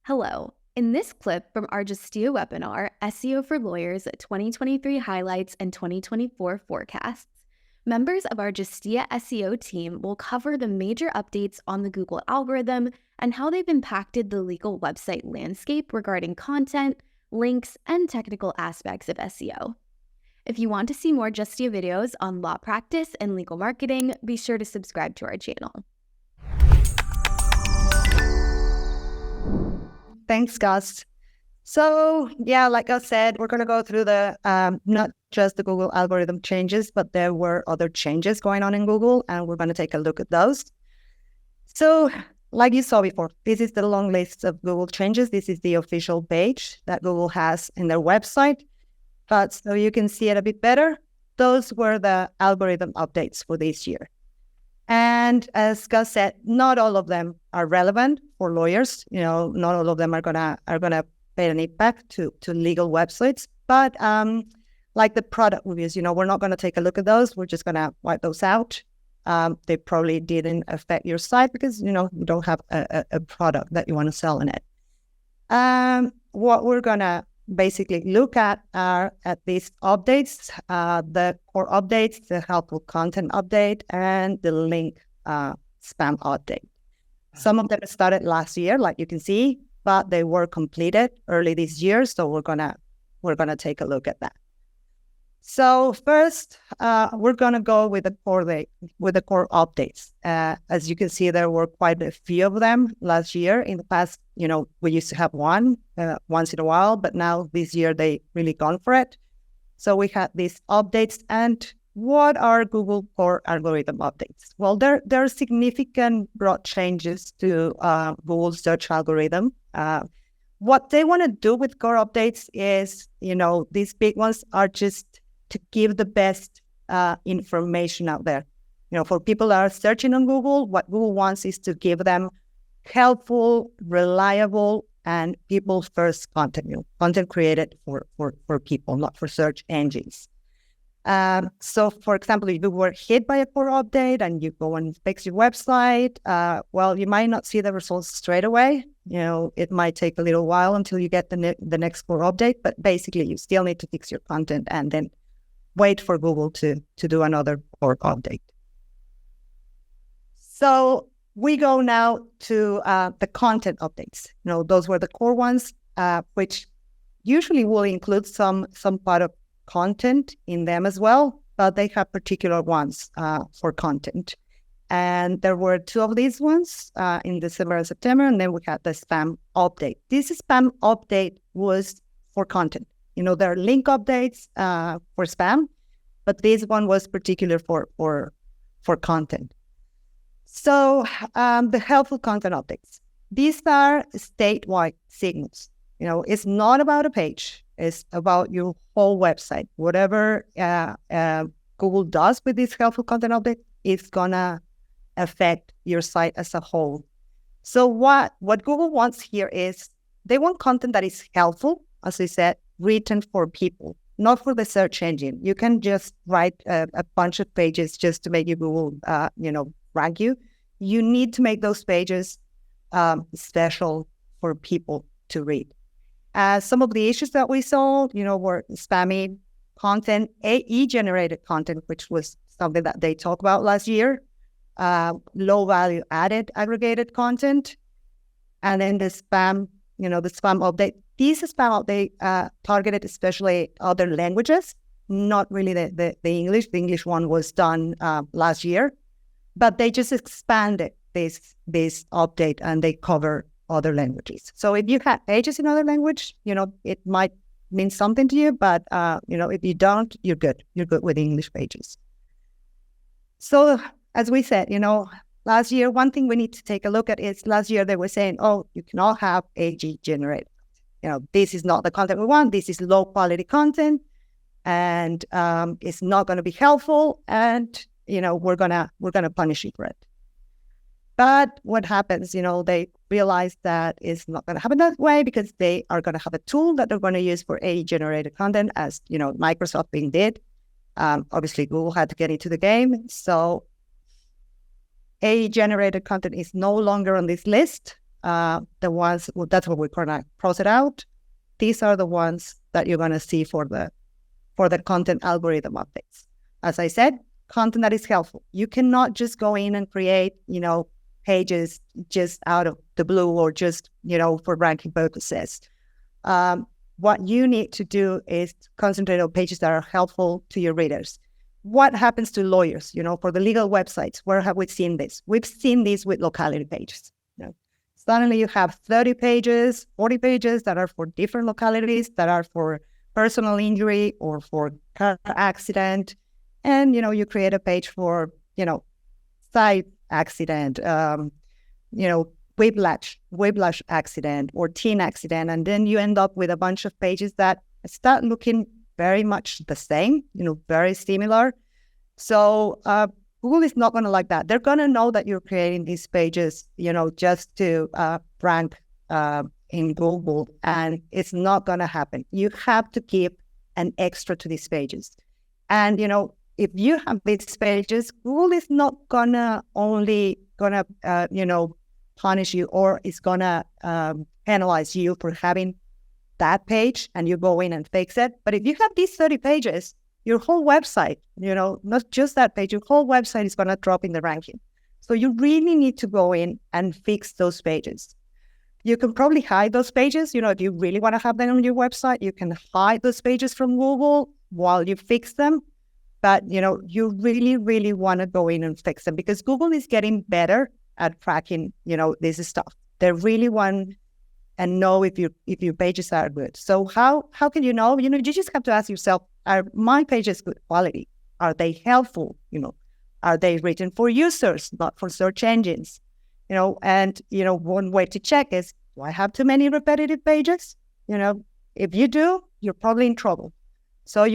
Hello. In this clip from our Justia webinar, SEO for Lawyers 2023 Highlights and 2024 Forecasts, members of our Justia SEO team will cover the major updates on the Google algorithm and how they've impacted the legal website landscape regarding content, links, and technical aspects of SEO. If you want to see more Justia videos on law practice and legal marketing, be sure to subscribe to our channel. Thanks, Gus. So yeah, like I said, we're going to go through the not just the Google algorithm changes, but there were other changes going on in Google, and we're going to take a look at those. So like you saw before, this is the long list of Google changes. This is the official page that Google has in their website. But so you can see it a bit better, those were the algorithm updates for this year. And as Gus said, not all of them are relevant for lawyers. Not all of them are gonna pay an impact to legal websites. But like the product reviews, we're not gonna take a look at those. We're just gonna wipe those out. They probably didn't affect your site because you don't have a product that you want to sell in it. What we're gonna basically look at are these updates, the core updates, the helpful content update, and the link spam update. Some of them started last year, like you can see, but they were completed early this year. So we're gonna take a look at that. So first, we're gonna go with the core updates. As you can see, there were quite a few of them last year. In the past, we used to have one once in a while, but now this year they really gone for it. So we had these updates. And what are Google core algorithm updates? Well, there are significant broad changes to Google search algorithm. What they want to do with core updates is, these big ones are just to give the best information out there. For people that are searching on Google, what Google wants is to give them helpful, reliable, and people-first content, content created for people, not for search engines. So, for example, if you were hit by a core update and you go and fix your website, well, you might not see the results straight away. It might take a little while until you get the next core update, but basically you still need to fix your content and then wait for Google to do another core update. So we go now to the content updates. Those were the core ones, which usually will include some part of content in them as well, but they have particular ones for content. And there were two of these ones in December and September, and then we had the spam update. This spam update was for content. There are link updates for spam, but this one was particular for content. So the helpful content updates. These are statewide signals. It's not about a page. It's about your whole website. Whatever Google does with this helpful content update, it's gonna affect your site as a whole. So what Google wants here is they want content that is helpful, as I said, written for people, not for the search engine. You can just write a bunch of pages just to make your Google, rank you. You need to make those pages special for people to read. Some of the issues that we saw, were spammy content, AI-generated content, which was something that they talked about last year, low value added aggregated content, and then the spam update. These spam update targeted especially other languages, not really the English. The English one was done last year, but they just expanded this update and they cover other languages. So if you have pages in other language, it might mean something to you, but if you don't, you're good. You're good with English pages. So as we said, last year, one thing we need to take a look at is last year they were saying, oh, you cannot have AG generated. This is not the content we want. This is low quality content, and it's not going to be helpful. And we're gonna punish you for it. But what happens? They realize that it's not going to happen that way because they are going to have a tool that they're going to use for AI generated content, as Microsoft Bing did. Obviously, Google had to get into the game, so AI generated content is no longer on this list. the ones, that's what we're going to cross it out. These are the ones that you're going to see for the content algorithm updates. As I said, content that is helpful. You cannot just go in and create, pages just out of the blue or just, for ranking purposes. What you need to do is concentrate on pages that are helpful to your readers. What happens to lawyers, for the legal websites? Where have we seen this? We've seen this with locality pages. Suddenly you have 30 pages, 40 pages that are for different localities, that are for personal injury or for car accident. And, you create a page for, side accident, whiplash accident or teen accident. And then you end up with a bunch of pages that start looking very much the same, very similar. So Google is not going to like that. They're going to know that you're creating these pages, just to rank in Google, and it's not going to happen. You have to give an extra to these pages. And, if you have these pages, Google is not only gonna punish you, or is gonna penalize you for having that page and you go in and fix it. But if you have these 30 pages, your whole website, not just that page, your whole website is gonna drop in the ranking. So you really need to go in and fix those pages. You can probably hide those pages. If you really want to have them on your website, you can hide those pages from Google while you fix them. But, you really, really want to go in and fix them, because Google is getting better at tracking, this stuff. They really want and know if your pages are good. So how can you know? You just have to ask yourself, are my pages good quality? Are they helpful? Are they written for users, not for search engines? And one way to check is, do I have too many repetitive pages? If you do, you're probably in trouble. So if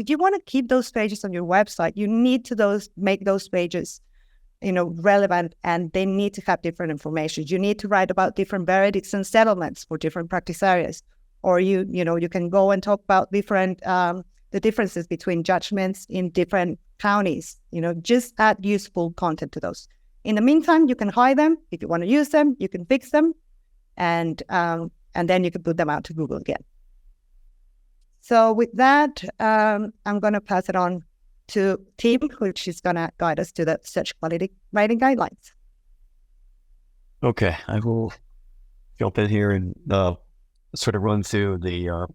you want to keep those pages on your website, you need to make those pages, relevant, and they need to have different information. You need to write about different verdicts and settlements for different practice areas, or you can go and talk about different the differences between judgments in different counties. Just add useful content to those. In the meantime, you can hide them. If you want to use them, you can fix them, and then you can put them out to Google again. So with that, I'm going to pass it on to Tim, which is going to guide us to the search quality writing guidelines. Okay, I will jump in here and sort of run through the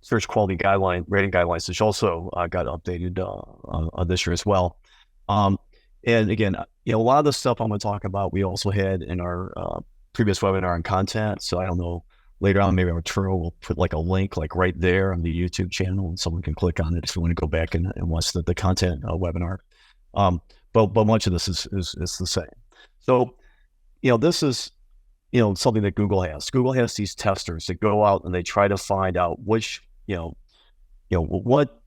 search quality rating guidelines, which also got updated on this year as well. And again, a lot of the stuff I'm going to talk about, we also had in our previous webinar on content. So I don't know, later on, maybe Arturo will put like a link like right there on the YouTube channel, and someone can click on it if you want to go back and watch the content webinar. But much of this is the same. So, this is, something that Google has. Google has these testers that go out and they try to find out which, what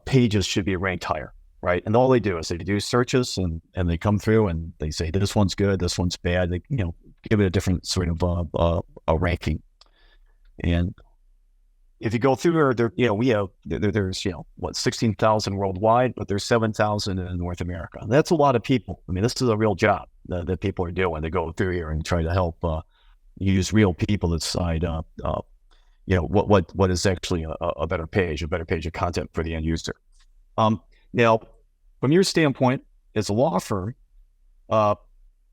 pages should be ranked higher, right? And all they do is they do searches and they come through and they say, this one's good, this one's bad. They, give it a different sort of a ranking. And if you go through there, there's 16,000 worldwide, but there's 7,000 in North America. And that's a lot of people. I mean, this is a real job that people are doing. They go through here and try to help use real people to decide, what is actually a better page of content for the end user. Now, from your standpoint as a law firm,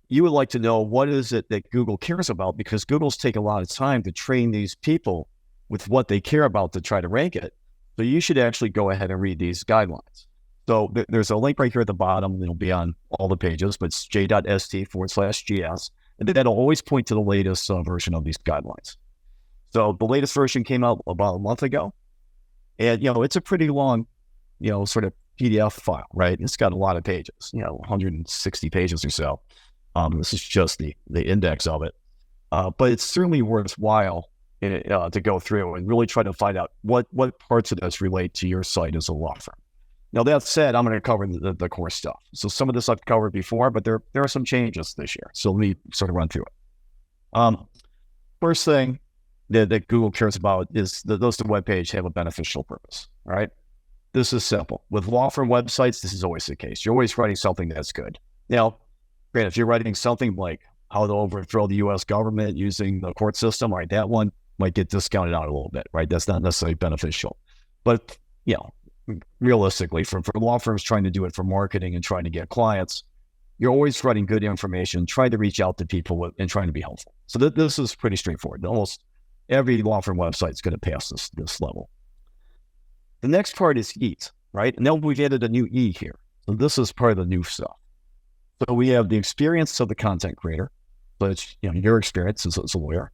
you would like to know what is it that Google cares about, because Google's taking a lot of time to train these people with what they care about to try to rank it. So you should actually go ahead and read these guidelines. So there's a link right here at the bottom. It'll be on all the pages, but it's j.st/gs. And that'll always point to the latest version of these guidelines. So the latest version came out about a month ago. And, it's a pretty long, sort of PDF file, right? It's got a lot of pages, 160 pages or so. This is just the index of it. But it's certainly worthwhile to go through and really try to find out what parts of this relate to your site as a law firm. Now, that said, I'm going to cover the core stuff. So some of this I've covered before, but there are some changes this year. So let me sort of run through it. First thing that Google cares about is that those the web page have a beneficial purpose, all right? This is simple. With law firm websites, this is always the case. You're always writing something that's good. Now, granted, if you're writing something like how to overthrow the U.S. government using the court system. All right, that one might get discounted out a little bit, right? That's not necessarily beneficial. But, realistically, for law firms trying to do it for marketing and trying to get clients, you're always writing good information, trying to reach out to people and trying to be helpful. So this is pretty straightforward. Almost every law firm website is going to pass this level. The next part is EAT, right? And then we've added a new E here. So this is part of the new stuff. So we have the experience of the content creator. So it's your experience as a lawyer.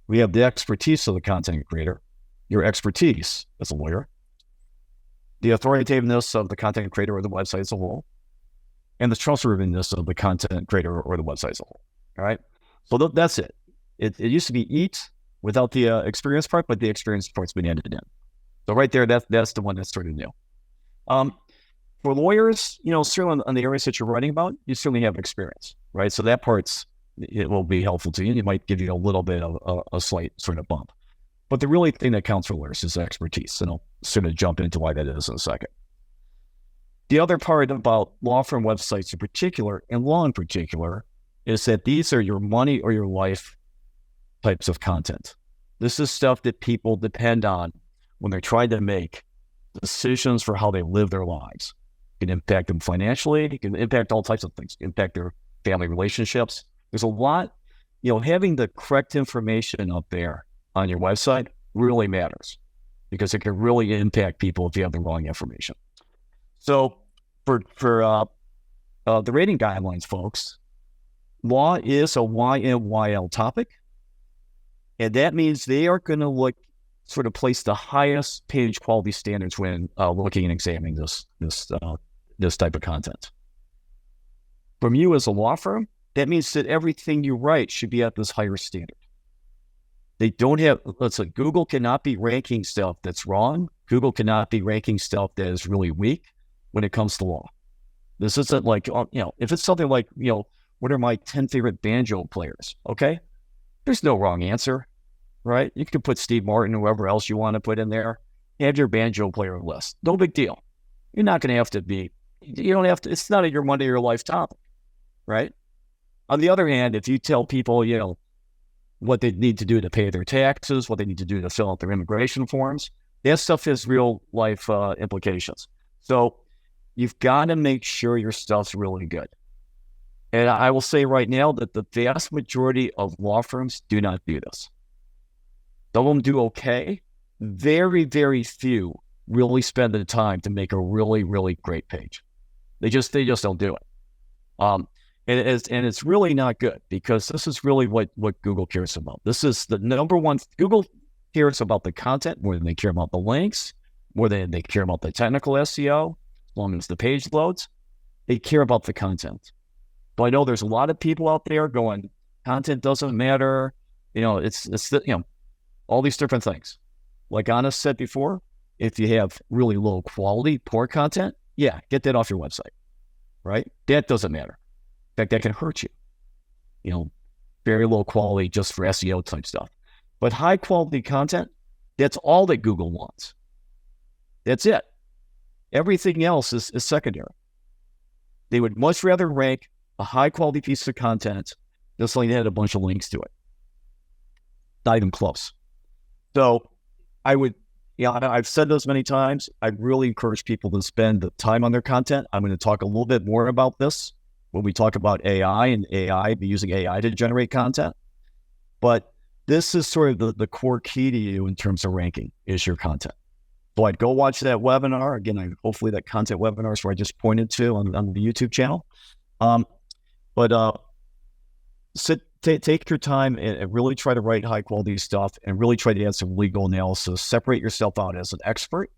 We have the expertise of the content creator, your expertise as a lawyer, the authoritativeness of the content creator or the website as a whole, and the trustworthiness of the content creator or the website as a whole. All right. So that's it. It used to be EAT without the experience part, but the experience part's been added in. So right there, that's the one that's sort of new. For lawyers, certainly on the areas that you're writing about, you certainly have experience, right? So that it will be helpful to you. It might give you a little bit of a slight sort of bump. But the really thing that counts for lawyers is expertise. And I'll sort of jump into why that is in a second. The other part about law firm websites in particular, and law in particular, is that these are your money or your life types of content. This is stuff that people depend on when they're trying to make decisions for how they live their lives. It can impact them financially. It can impact all types of things. It can impact their family relationships. There's a lot, having the correct information up there on your website really matters because it can really impact people if you have the wrong information. So for the rating guidelines, folks, law is a YMYL topic. And that means they are going to sort of place the highest page quality standards when looking and examining this type of content. From you as a law firm, that means that everything you write should be at this higher standard. They don't have, Google cannot be ranking stuff that's wrong. Google cannot be ranking stuff that is really weak when it comes to law. This isn't like, if it's something like, what are my 10 favorite banjo players? Okay. There's no wrong answer, right? You can put Steve Martin, whoever else you want to put in there. You have your banjo player list. No big deal. You're not going to have to it's not your Monday or your life topic, right? On the other hand, if you tell people, what they need to do to pay their taxes, what they need to do to fill out their immigration forms, that stuff has real life implications. So you've got to make sure your stuff's really good. And I will say right now that the vast majority of law firms do not do this. Some of them do okay. Very, very few really spend the time to make a really, really great page. They just don't do it. And it's really not good because this is really what Google cares about. This is the number one. Google cares about the content more than they care about the links, more than they care about the technical SEO, as long as the page loads. They care about the content. But I know there's a lot of people out there going, content doesn't matter. It's all these different things. Like Anna said before, if you have really low quality, poor content, get that off your website, right? That doesn't matter. In fact, that can hurt you. Very low quality just for SEO type stuff. But high quality content, that's all that Google wants. That's it. Everything else is secondary. They would much rather rank a high quality piece of content than something that had a bunch of links to it. Not even close. So I would, I've said this many times. I really encourage people to spend the time on their content. I'm going to talk a little bit more about this when we talk about AI and using AI to generate content. But this is sort of the core key to you in terms of ranking is your content. So I'd go watch that webinar. Again, hopefully that content webinar is where I just pointed to on the YouTube channel. Take your time and really try to write high quality stuff and really try to add some legal analysis, separate yourself out as an expert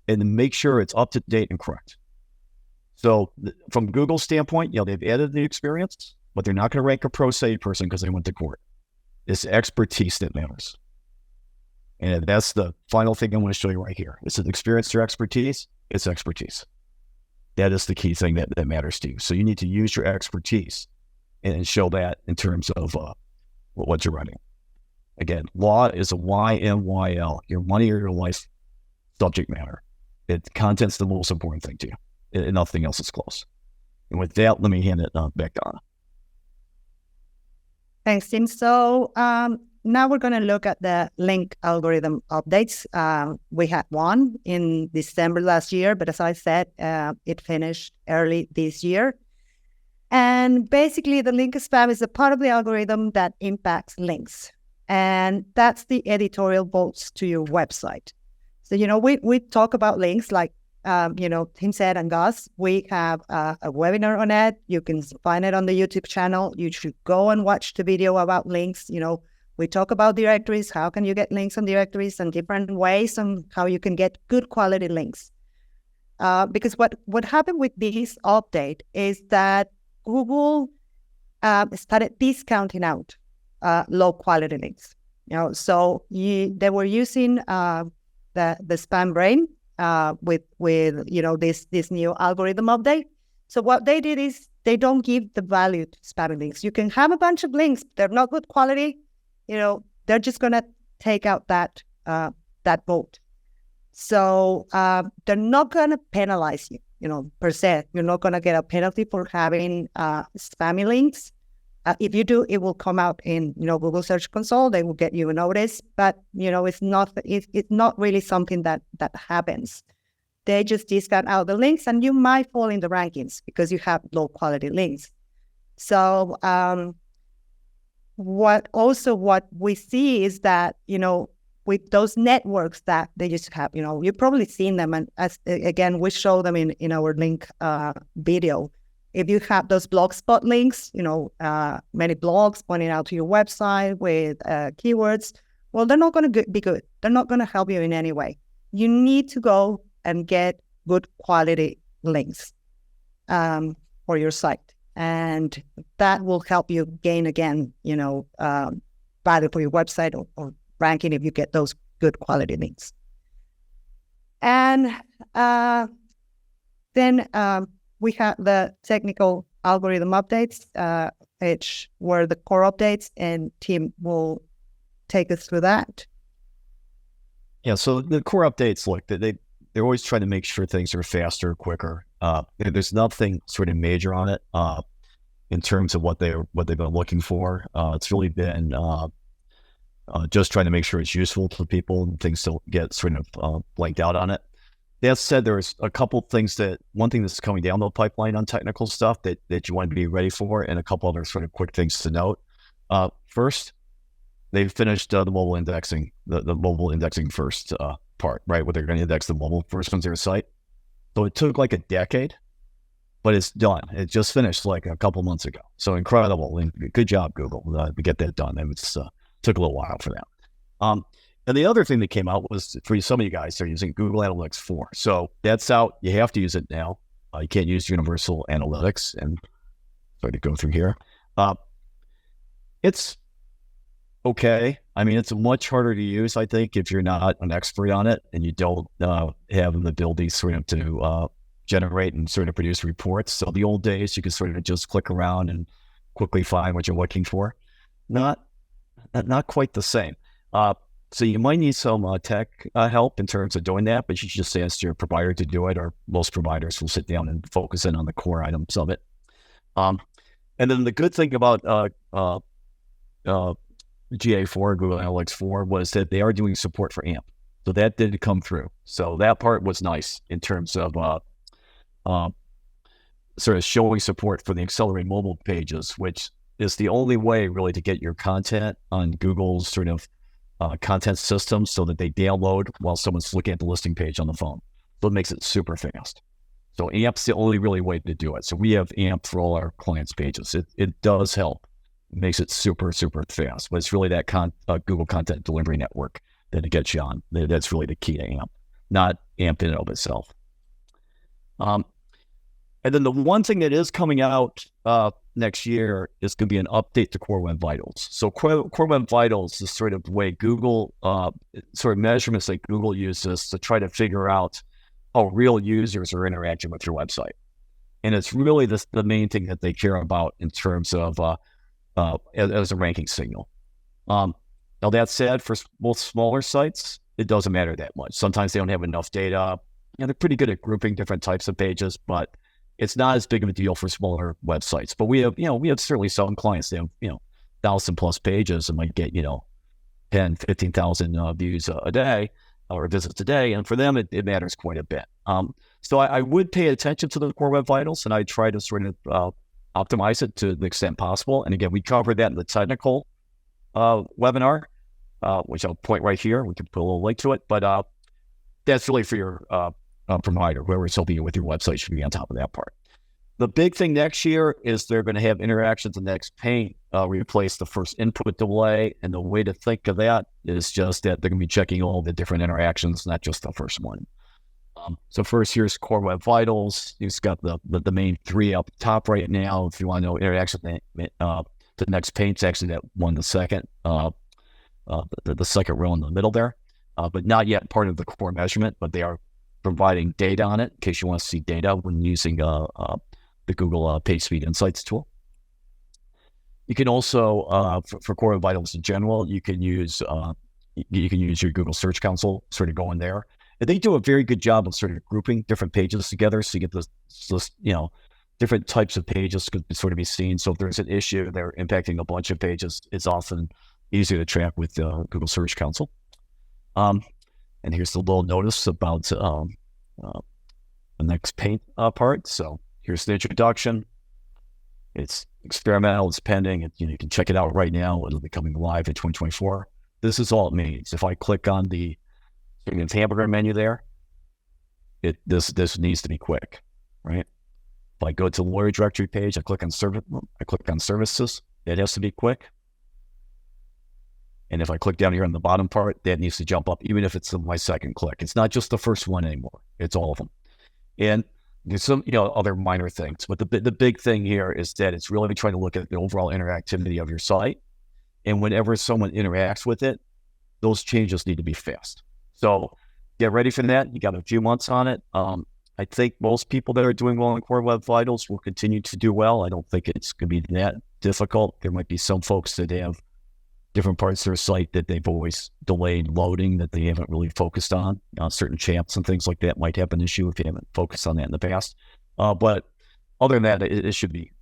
and make sure it's up to date and correct. So from Google's standpoint, they've added the experience, but they're not going to rank a pro se person because they went to court. It's expertise that matters. And that's the final thing I want to show you right here. Is it experience or expertise? It's expertise. That is the key thing that matters to you. So you need to use your expertise and show that in terms of what you're running. Again, law is a YMYL, your money or your life subject matter. Content's the most important thing to you. And nothing else is close. And with that, let me hand it back to Anna. Thanks, Tim. So now we're going to look at the link algorithm updates. We had one in December last year, but as I said, it finished early this year. And basically, the link spam is a part of the algorithm that impacts links. And that's the editorial votes to your website. So, we talk about links like, Tim said and Gus, we have a webinar on it. You can find it on the YouTube channel. You should go and watch the video about links. We talk about directories. How can you get links on directories and different ways on how you can get good quality links. Because what happened with this update is that Google started discounting out low quality links. So they were using the spam brain with this new algorithm update. So what they did is they don't give the value to spam links. You can have a bunch of links, they're not good quality. They're just gonna take out that vote. So they're not gonna penalize you. Per se, you're not going to get a penalty for having spammy links. If you do, it will come out in Google Search Console. They will get you a notice, but it's not really something that happens. They just discount out the links, and you might fall in the rankings because you have low quality links. So what we see is that with those networks that they used to have, you've probably seen them. And again, we show them in our link video. If you have those blogspot links, many blogs pointing out to your website with keywords, well, they're not going to be good. They're not going to help you in any way. You need to go and get good quality links for your site. And that will help you gain, again, value for your website or ranking if you get those good quality links. And then we have the technical algorithm updates, which were the core updates, and Tim will take us through that. Yeah, so the core updates, look, they're always trying to make sure things are faster, quicker. There's nothing sort of major on it in terms of what they've been looking for. It's really been just trying to make sure it's useful to people and things don't get sort of blanked out on it. That said, there's a couple things one thing that's coming down the pipeline on technical stuff that you want to be ready for, and a couple other sort of quick things to note. First, they've finished the mobile indexing, the mobile indexing first part, right? Where they're going to index the mobile first on their site. So it took like a decade, but it's done. It just finished like a couple months ago. So incredible. And good job, Google, to get that done. And it's took a little while for that. And the other thing that came out was, for some of you guys, they're using Google Analytics 4. So that's out. You have to use it now. You can't use Universal Analytics. And sorry to go through here. It's okay. I mean, it's much harder to use, I think, if you're not an expert on it and you don't have the ability sort of to generate and sort of produce reports. So the old days, you could sort of just click around and quickly find what you're looking for. Not quite the same. So you might need some tech help in terms of doing that, but you should just ask your provider to do it, or most providers will sit down and focus in on the core items of it. And then the good thing about GA4, Google Analytics 4, was that they are doing support for AMP. So that did come through. So that part was nice in terms of sort of showing support for the accelerated mobile pages, which is the only way really to get your content on Google's sort of content system so that they download while someone's looking at the listing page on the phone. So it makes it super fast. So AMP's the only really way to do it. So we have AMP for all our clients' pages. It does help. It makes it super, super fast. But it's really that Google Content Delivery Network that it gets you on. That's really the key to AMP, not AMP in and of itself. And then the one thing that is coming out next year is going to be an update to Core Web Vitals. So Core Web Vitals is sort of the way Google, sort of measurements that Google uses to try to figure out how real users are interacting with your website. And it's really the main thing that they care about in terms of as a ranking signal. Now that said, for most smaller sites, it doesn't matter that much. Sometimes they don't have enough data. They're pretty good at grouping different types of pages, but it's not as big of a deal for smaller websites. But we have certainly some clients that have, 1,000 plus pages, it might get, 10, 15,000 views a day or visits a day. And for them, it matters quite a bit. So I would pay attention to the core web vitals, and I try to sort of optimize it to the extent possible. And again, we covered that in the technical webinar, which I'll point right here. We can put a little link to it, but that's really for your provider. Whoever's helping you with your website should be on top of that part. The big thing next year is they're going to have interactions in Next Paint replace the first input delay. And the way to think of that is just that they're going to be checking all the different interactions, not just the first one. So first, here's Core Web Vitals. You've got the main three up top right now. If you want to know interaction, the Next Paint's actually that one, the second row in the middle there, but not yet part of the core measurement, but they are providing data on it in case you want to see data when using the Google PageSpeed Insights tool. You can also, for Core Web Vitals in general, you can use your Google Search Console, sort of go in there. And they do a very good job of sort of grouping different pages together, so you get this different types of pages could sort of be seen. So if there's an issue, they're impacting a bunch of pages, it's often easier to track with Google Search Console. And here's the little notice about the Next Paint part. So here's the introduction. It's experimental, it's pending. You can check it out right now. It'll be coming live in 2024. This is all it means. If I click on the hamburger menu there, this needs to be quick, right? If I go to the lawyer directory page, I click on services, it has to be quick. And if I click down here on the bottom part, that needs to jump up, even if it's my second click. It's not just the first one anymore. It's all of them. And there's some, other minor things, but the big thing here is that it's really trying to look at the overall interactivity of your site. And whenever someone interacts with it, those changes need to be fast. So get ready for that. You got a few months on it. I think most people that are doing well in Core Web Vitals will continue to do well. I don't think it's going to be that difficult. There might be some folks that have different parts of their site that they've always delayed loading, that they haven't really focused on. Certain champs and things like that might have an issue if you haven't focused on that in the past. But other than that, it should be,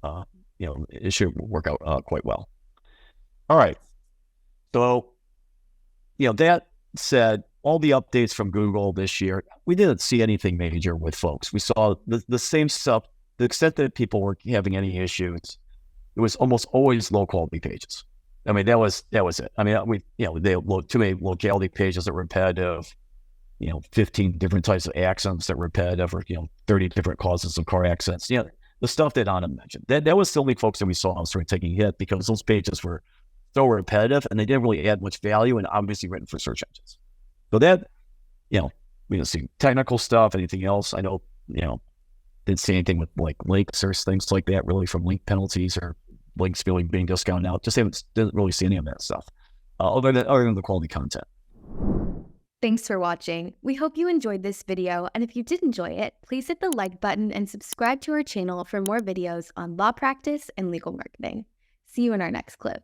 it should work out quite well. All right. So, that said, all the updates from Google this year, we didn't see anything major with folks. We saw the same stuff. The extent that people were having any issues, it was almost always low quality pages. I mean, that was it. I mean, they load too many locality pages that were repetitive, 15 different types of accents that were repetitive, or 30 different causes of car accidents. The stuff that Anna mentioned. That was the only folks that we saw sort of taking a hit because those pages were so repetitive and they didn't really add much value and obviously written for search engines. So that, we didn't see technical stuff, anything else. I know, didn't see anything with like links or things like that really from link penalties or links being discounted out. Didn't really see any of that stuff other than the quality content. Thanks for watching. We hope you enjoyed this video, and if you did enjoy it, please hit the like button and subscribe to our channel for more videos on law practice and legal marketing. See you in our next clip.